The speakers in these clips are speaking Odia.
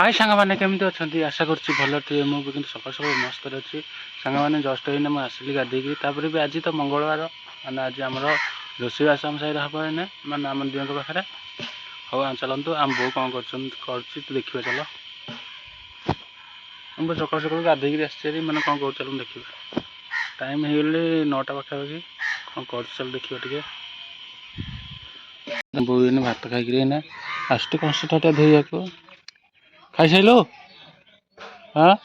हाय सांग मैंने केमती अच्छा आशा करुँच भल थे मुझे कि सकाल सकाल मस्त अच्छी सांग मैंने जस्ट ही मैं आसली गाधेकी भी आज तो मंगलवार मैंने आज आम रोषेईवास आम साइड हम है मैंने आम दियों पाखे हाँ चलतु आम बो कौन कर देखिए चल हम सकाल सकाल गाधेकी आसी मैंने कौन कर चल देखिए टाइम हो गले 9टा पाखापाखि कौन कर चल देखिए टे बो भात खाई आसटी कंसटा धोया खाई सारू हाँ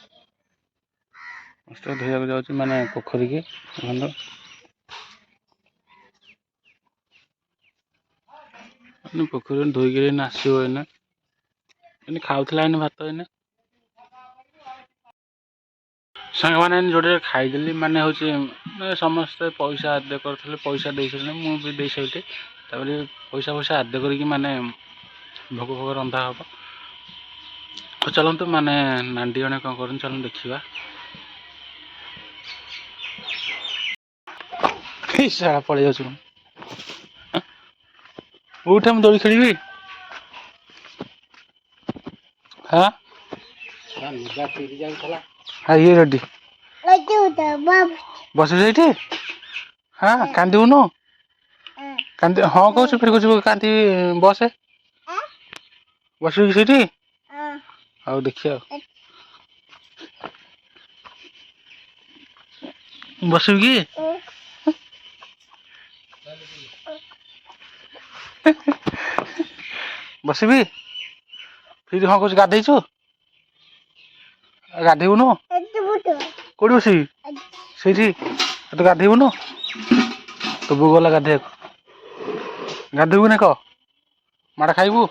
धोया जाऊँ माने पोखरी की पोखरी धोईक आसो खाऊला भात इन सांग मैंने जो खाईदेली माने हूँ समस्ते पैसा आदाय करते पैसा दे सारे मुझे सारी पैसा पैसा आदाय कर माने भोग भोग रंधा हम तो चलतु माने नांडी जने कौन कर चल देखा सारा पलि जाऊँ उठे मुझे दोली खेली हाँ हाँ ये रेडी बस हाँ कांदुनु कांदी हाँ कौच फिर कुछ कांदी बस बस सीटी हाँ देखिए बस कि बसबी फिर हाँ कौच गाधेचु गाधेबुनु कौटी बस से तो गाधेबुनु तो बो गला गाधे गाधेबू ना कह माड़ खाइबू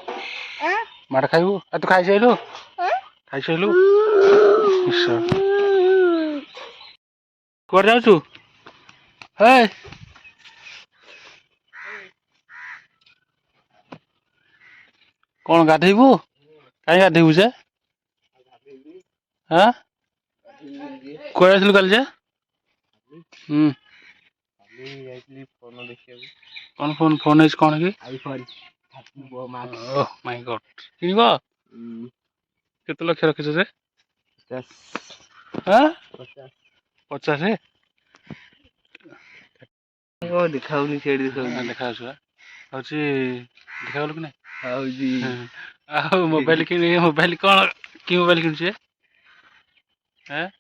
माड़ खाइबू तू खाई सारू खाई सारू कुआर जाऊँ है कौन गाधेबू कहीं गाधेबू जे हाँ कुआर जाइलु काली जे कौन फोन फोन कौन कि ओह माय गॉड किनिब केते लक्ष रखिछ जे 50 देखाऊनी देखा हूँ देखा कि ना मोबाइल कि मोबाइल कौन कि मोबाइल कि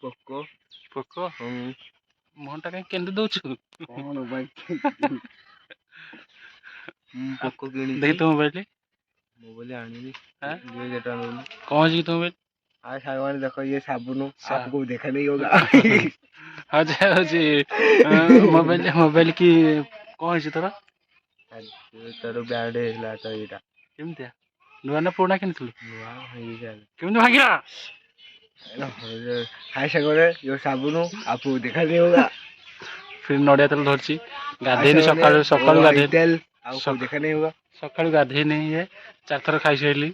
पोको पोको मुहटा कहीं केंद्र दौचु पोको देख तो मोबाइल मोबाइल आनी कौन जी तो मोबाइल आज सागवान देखो ये साबुन आपको देखा नहीं होगा अच्छा जी मोबाइल मोबाइल की कौन है तोरा तोर ब्याड है तो एटा केमतिया नुआ ना पुराना किनथलु नुआ केमति भागिला हाय सागरे यो साबुन आपको देखा नहीं होगा फिर नड़िया तेल धरची गाधेनी सकाळ सकाळ गाधे तेल आपको देखा नहीं होगा सकाळ गाधे नहीं है 4 थर खाई साइली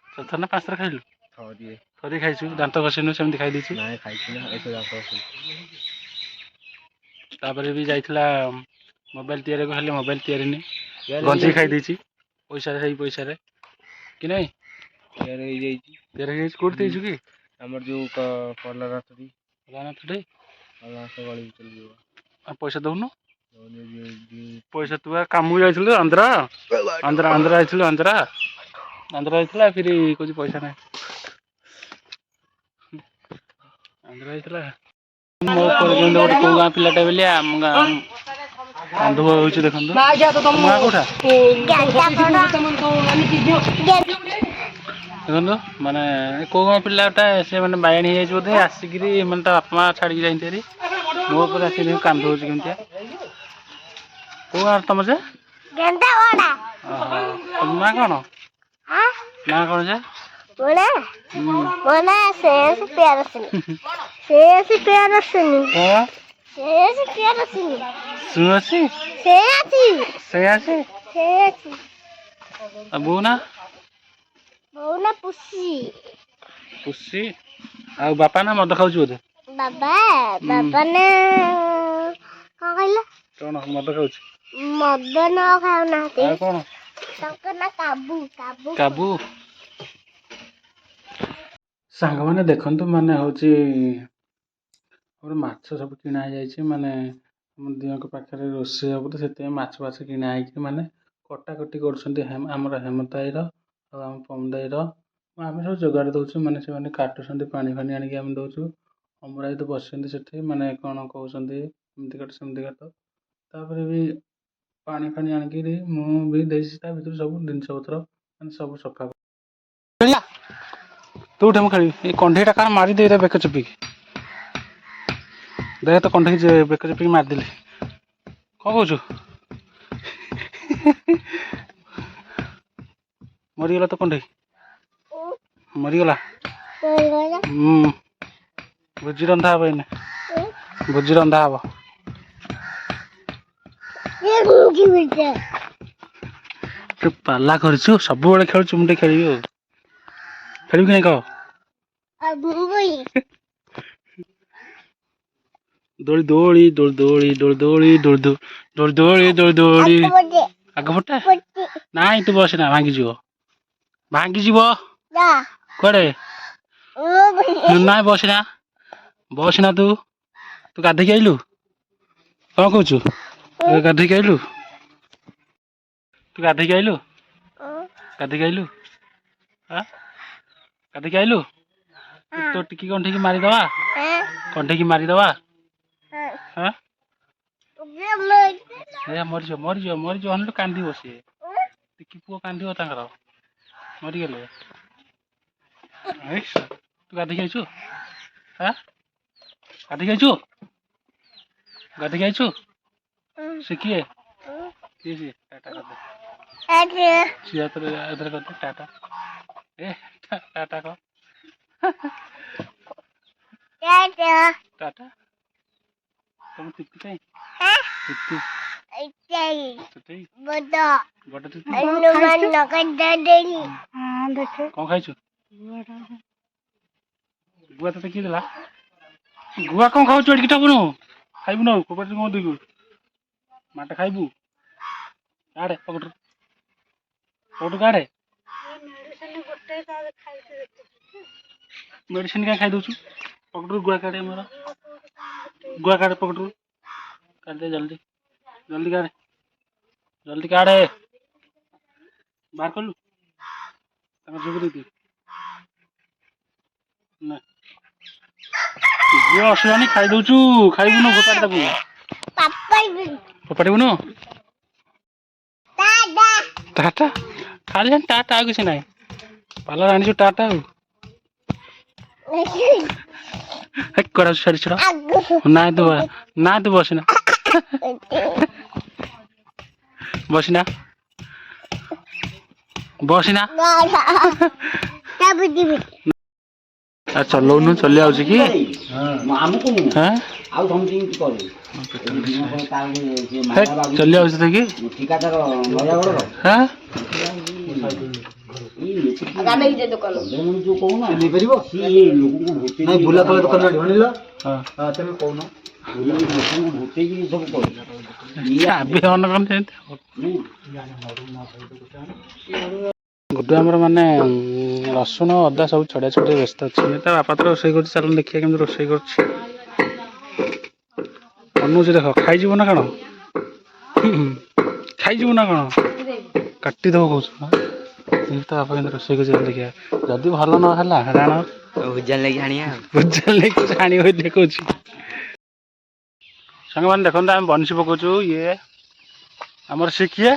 4 थर ना 5 थर खाइलु थोड़ी खाइछु दांत घसिनु सेमति खाइ दिछु नाही खाइछु ना एतो दांत घसिनु तापरे भी जाइथला मोबाइल तयारी को खाली मोबाइल तयारी नि गंजी खाइ दिछि पैसा रे सही पैसा रे कि नहीं तयारी जाइछि कोड देछु कि हमर जो कलर आथडी गली चल जियो पैसा दउनु पैसा तू काम जाइथलु आंध्रा आंध्रा आंध्रा आइथलु आंध्रा आंध्रा आइथला फिर कुछ पैसा नहीं आंध्रा आइथला मो पर जेंद गोटे को गां पिलाटा बेली आम गां अनुभव होउछ देखंदो ना जा तो तुम मा कोठा देखंदो माने को गां पिलाटा से माने बायणी हे बोधे आसिगिरी माने ता बाप मा छाड़ी जाइतेरी मो पर आसी कांद होउछ केमतिया को गां तम जे गेंदा वाडा तुम ना कोन हां ना कोन जे बोला बोला से प्यार सुनी से प्यार सुनी हां से प्यार सुनी सुनसी से आसी अबू ना पुसी पुसी आ बापा ना मद खाउछ बोधे बाबा बाबा ने का कहला कोन मद खाउछ मद न खाउ ना आ कोन संकर ना काबू काबू काबू ସାଙ୍ଗମାନେ ଦେଖନ୍ତୁ ମାନେ ହେଉଛି ଆମର ମାଛ ସବୁ କିଣା ହେଇଯାଇଛି ମାନେ ଆମ ଦିଅଙ୍କ ପାଖରେ ରୋଷେଇ ହେବ ତ ସେଥିପାଇଁ ମାଛ ଫାଛ କିଣା ହେଇକି ମାନେ କଟାକଟି କରୁଛନ୍ତି ଆମର ହେମତାଇର ଆଉ ଆମ ପମଦାଇର ଆମେ ସବୁ ଯୋଗାଡ଼ି ଦେଉଛୁ ମାନେ ସେମାନେ କାଟୁଛନ୍ତି ପାଣି ଫାଣି ଆଣିକି ଆମେ ଦେଉଛୁ ଅମରାଇ ତ ବସିଛନ୍ତି ସେଠି ମାନେ କ'ଣ କହୁଛନ୍ତି ଏମିତି କାଟ ସେମିତି କାଟ ତାପରେ ବି ପାଣି ଫାଣି ଆଣିକିରି ମୁଁ ବି ଦେଇଛି ତା ଭିତରୁ ସବୁ ଜିନିଷ ପତ୍ର ମାନେ ସବୁ ସଫା ଖେଳିଆ ତୁ ଉଠେ ମୁଁ ଖେଳିବି ଏଇ କଣ୍ଢେଇଟା କାରଣ ମାରିଦେଇ ବେକ ଚୁପିକି ଦେଖ ତ କଣ୍ଢେଇ ବେକ ଚୁପିକି ମାରିଦେଲି କ'ଣ କହୁଛୁ ମରିଗଲା ତ କଣ୍ଢେଇ ମରିଗଲା ଭୋଜି ରନ୍ଧା ହବ ଏଇନେ ଭୋଜି ରନ୍ଧା ହବ ତୁ ପାଲା କରିଛୁ ସବୁବେଳେ ଖେଳୁଛୁ ମୁଁ ଟିକେ ଖେଳିବି ଆଉ ଖେଳିବି କି ନାଇଁ କହ ଦୋଳି ଦୋଳି ଦୋଳି ଦୋଳି ଦୋଳି ଦୋଳି ଦୋଳି ଦୋଳି ଦୋଳି ଦୋଳି ଦୋଳି ଆଗ ପଟେ ନାଇଁ ତୁ ବସିନା ଭାଙ୍ଗିଯିବ ଭାଙ୍ଗିଯିବ କୁଆଡେ ନାଇଁ ବସିନା ତୁ ତୁ ଗାଧେଇକି ଆଇଲୁ କ'ଣ କହୁଛୁ ଗାଧେଇକି ଆଇଲୁ ତୁ ଗାଧେଇକି ଆଇଲୁ ଗାଧେଇକି ଆଇଲୁ ଗାଧେଇକି ଆଇଲୁ ତୋ ଟିକି କଣ୍ଢେଇକି ମାରିଦବା କଣ୍ଢେଇକି ମାରିଦବା ମରିଯିବ ମରିଯିବ ମରିଯିବ ଅନୁ କାନ୍ଦିବ ସିଏ ଟିକି ପୁଅ କାନ୍ଦିବ ତାଙ୍କର ମରିଗଲେ ତୁ ଗାଧେଇକି ଆଇଛୁ ଗାଧେଇକି ଆଇଛୁ ଗାଧେଇକି ଆଇଛୁ ସେ କିଏ କିଏ ସିଏ ଟାଟା କରିଦେ ସିଏ ଏଥର କରିଦେ ଟାଟା ଟାଟା କହ ଟାଟା ତମ ତିତି କାଇଁ ତିତି ବଡ ତିତି କ'ଣ ଖାଇଛୁ ଗୁଆ ତତେ କିଏ ଦେଲା ଗୁଆ କ'ଣ ଖାଉଛୁ ଏଠିକି ଠକୁନୁ ଖାଇବୁନୁ ଆଉ ଫୋପାଡ଼ିଛୁ କ'ଣ ଦିକୁ ମାଟା ଖାଇବୁ କାଢ଼େ ପକଟରୁ କାଢ଼େ ମେଡ଼ିସିନ କାଇଁ ଖାଇଦେଉଛୁ ପକଟରୁ ଗୁଆ କାଢ଼େ ଆମର ଗୁଆ କାଢ଼େ ପକଟରୁ କାଢ଼ିଦେ ଜଲ୍ଦି ଜଲ୍ଦି କାଢ଼େ ଜଲ୍ଦି କାଢ଼େ ବାହାର କଲୁ ତାଙ୍କ ଯୋଗ ଦେଇଦିଏ ନା ଗୁଆ ଅସଲାନି ଖାଇଦେଉଛୁ ଖାଇବୁନୁ ଫୋପାଡ଼ି ତାକୁ ଫୋପାଡ଼ିବୁନୁ ଟାଟା ଖାଲି ଟାଟା ଆଉ କିଛି ନାହିଁ ପାଲା ଆଣିଛୁ ଟାଟା ଆଉ କୁଆଡ଼େ ଛାଡ଼ି ଛାଡ଼ ନାଇଁ ତୁ ବସିନା ବସିନା ବସିନା ଚଲଉନୁ ଚଲି ଆଉଛି କି ଚଲି ଆଉଛି ତ କି ଗୁଡୁ ଆମର ମାନେ ରସୁଣ ଅଦା ସବୁ ଛଡା ଛଡି ବ୍ୟସ୍ତ ଅଛି ତା ବାପା ତ ରୋଷେଇ କରୁଛି ଚାଲ ଦେଖିବା କେମିତି ରୋଷେଇ କରୁଛି ଅନଉଛି ଦେଖ ଖାଇଯିବ ନା କ'ଣ ଖାଇଯିବୁ ନା କ'ଣ କାଟିଦେବ କହୁଛୁ ତା ବାପା କେମିତି ରୋଷେଇ କରୁଛି ଦେଖିବା ଯଦି ଭଲ ନ ହେଲା ରାଣ ଭୁଜା ଲାଗି ଆଣିବ କହୁଛି ସାଙ୍ଗମାନେ ଦେଖନ୍ତୁ ଆମେ ବନିଶୀ ପକାଉଛୁ ଇଏ ଆମର ସେ କିଏ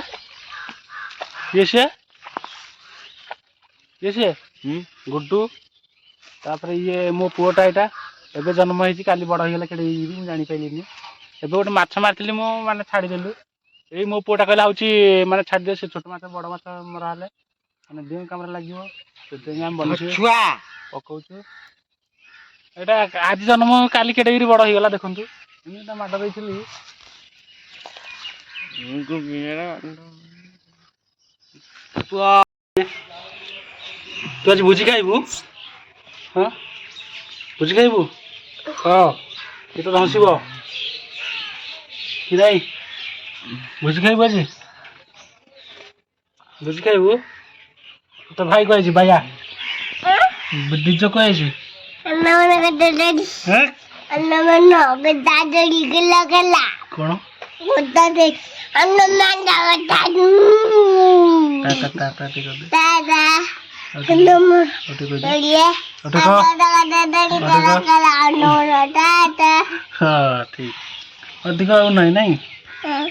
ସିଏ ଗୁଡୁ ତାପରେ ଇଏ ମୋ ପୁଅଟା ଏଇଟା ଏବେ ଜନ୍ମ ହେଇଛି କାଲି ବଡ଼ ହେଇଗଲା କେଡ଼େ ହେଇଯିବି ମୁଁ ଜାଣିପାରିଲିନି ଏବେ ଗୋଟେ ମାଛ ମାରିଥିଲି ମୁଁ ମାନେ ଛାଡ଼ିଦେଲୁ ଏଇ ମୋ ପୁଅଟା କହିଲା ହେଉଛି ମାନେ ଛାଡ଼ିଦିଅ ସେ ଛୋଟ ମାଛ ବଡ଼ ମାଛ ମରା ହେଲେ ମାନେ ଦେହ କାମରେ ଲାଗିବ ସେଥିପାଇଁ ଆମେ ବନିଶୀ ପକାଉଛୁ ଏଇଟା ଆଜି ଜନ୍ମ କାଲି କେଡ଼େଗିରି ବଡ଼ ହେଇଗଲା ଦେଖନ୍ତୁ ଏମିତି ମାଡ଼ ଦେଇଥିଲି ତୁ ଆଜି ଭୋଜି ଖାଇବୁ ଭୋଜି ଖାଇବୁ ଏ ତ ହସିବ କି ନାଇଁ ଭୋଜି ଖାଇବୁ ଆଜି ଭୋଜି ଖାଇବୁ ତ ଭାଇ କହିଛି ଭାଇଆ ଡିଜ କୁହାଯାଇଛି କଣ ହଁ ଠିକ ଅଧିକ ଆଉ ନାହିଁ ନାଇଁ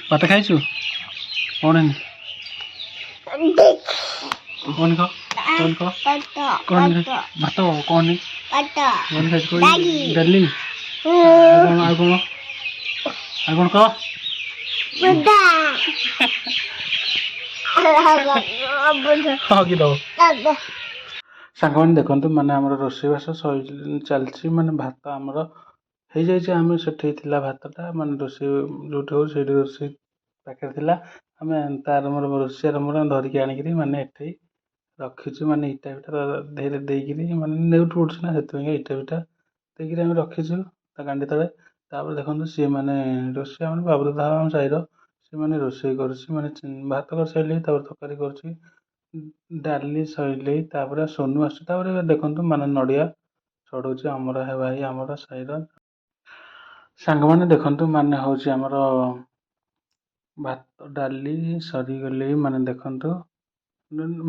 ଭାତ ଖାଇଛୁ କଣ କଣ କହ କଣ କହ କଣ ଭାତ କଣ କଣ ଖାଇଛୁ ଡାଲି ଆଉ କଣ କହ ହଁ କି ଦବ ସାଙ୍ଗମାନେ ଦେଖନ୍ତୁ ମାନେ ଆମର ରୋଷେଇବାସ ଚାଲିଛି ମାନେ ଭାତ ଆମର ହେଇଯାଇଛି ଆମେ ସେଠି ଥିଲା ଭାତଟା ମାନେ ରୋଷେଇ ଯୋଉଠି ହଉ ସେଇଠି ରୋଷେଇ ପାଖରେ ଥିଲା ଆମେ ତାର ମୋର ରୋଷେଇଆର ମୋର ଧରିକି ଆଣିକିରି ମାନେ ଏଠି ରଖିଛୁ ମାନେ ଇଟା ବିଟା ଧୀରେ ଦେଇକିରି ମାନେ ନେଉଟ ପଡ଼ୁଛି ନା ସେଥିପାଇଁ ଇଟା ବିଟା ଦେଇକିରି ଆମେ ରଖିଛୁ ତା ଗାଣ୍ଡି ତଳେ ତାପରେ ଦେଖନ୍ତୁ ସିଏ ମାନେ ରୋଷେଇ ମାନେ ବାବୁଦାଦା ଆମ ସାହିର ସେମାନେ ରୋଷେଇ କରୁଛି ମାନେ ଭାତ କରିସାରିଲେଇ ତାପରେ ତରକାରୀ କରୁଛି ଡାଲି ସରିଲେଇ ତାପରେ ସୋନୁ ଆସୁଛି ତାପରେ ଦେଖନ୍ତୁ ମାନେ ନଡ଼ିଆ ଚଢ଼ଉଛି ଆମର ହେ ଭାଇ ଆମର ସାହିର ସାଙ୍ଗମାନେ ଦେଖନ୍ତୁ ମାନେ ହେଉଛି ଆମର ଭାତ ଡାଲି ସରିଗଲେ ମାନେ ଦେଖନ୍ତୁ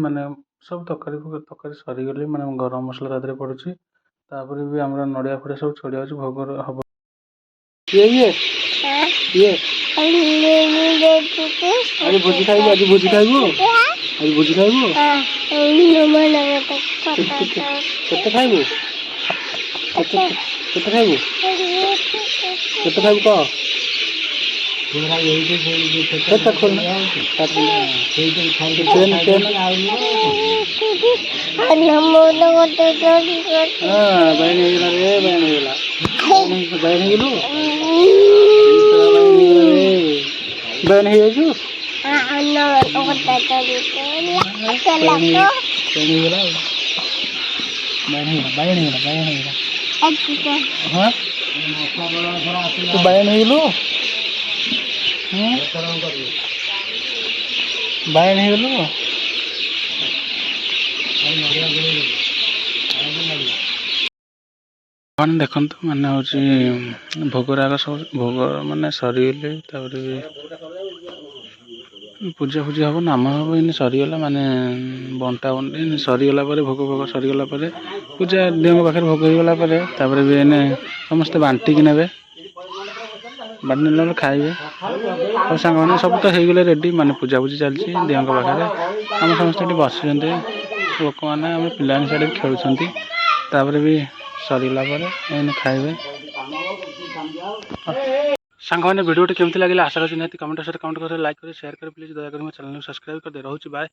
ମାନେ ସବୁ ତରକାରୀ ସରିଗଲେ ମାନେ ଗରମ ମସଲା ତା ଦେହରେ ପଡ଼ୁଛି ତାପରେ ବି ଆମର ନଡ଼ିଆ ଫଡ଼ିଆ ସବୁ ଛଡ଼ିଆ ଯାଉଛି ଭୋଗର ହବ ଆଜି ଭୋଜି ଖାଇବୁ ଆଜି ଭୋଜି ଖାଇବୁ ଆଜି ଭୋଜି ଖାଇବୁ କେତେ ଖାଇବୁ କେତେ ଖାଇବୁ କେତେ ଖାଇବୁ କହ ବୟାନ ହେଇଯାଇଛୁ ହଁ ତୁ ବାୟାନ ହେଇଗଲୁ ବାୟାନ ହେଇଗଲୁ ମାନେ ଦେଖନ୍ତୁ ମାନେ ହେଉଛି ଭୋଗରାଗ ସବୁ ଭୋଗ ମାନେ ସରିଗଲେ ତାପରେ ପୂଜା ଫୂଜା ହେବ ନାମ ହେବ ଏମିତି ସରିଗଲା ମାନେ ବଣ୍ଟା ବଣ୍ଟି ସରିଗଲା ପରେ ଭୋଗ ଫୋଗ ସରିଗଲା ପରେ ପୂଜା ଦେଙ୍କ ପାଖରେ ଭୋଗ ହେଇଗଲା ପରେ ତାପରେ ବି ଏନେ ସମସ୍ତେ ବାଣ୍ଟିକି ନେବେ ବାଣ୍ଟି ନେଲା ପରେ ଖାଇବେ ଆଉ ସାଙ୍ଗମାନେ ସବୁ ତ ହେଇଗଲେ ରେଡ଼ି ମାନେ ପୂଜାପୂଜି ଚାଲିଛି ଦେଙ୍କ ପାଖରେ ଆମେ ସମସ୍ତେ ଏଠି ବସିଛନ୍ତି ଲୋକମାନେ ଆମେ ପିଲାମାନେ ସିଆଡ଼େ ଖେଳୁଛନ୍ତି ତାପରେ ବି ସରିଲା ପରେ ଏମାନେ ଖାଇବେ ସାଙ୍ଗମାନେ ଭିଡ଼ିଓଟି କେମିତି ଲାଗିଲା ଆଶା କରୁଛି ନିହାତି କମେଣ୍ଟ କରି ଲାଇକ୍ କରି ସେୟାର କରି ପ୍ଲିଜ୍ ଦୟାକରି ମୋ ଚ୍ୟାନେଲକୁ ସବସ୍କ୍ରାଇବ୍ କରିଦେବେ ରହୁଛି ବାଏ।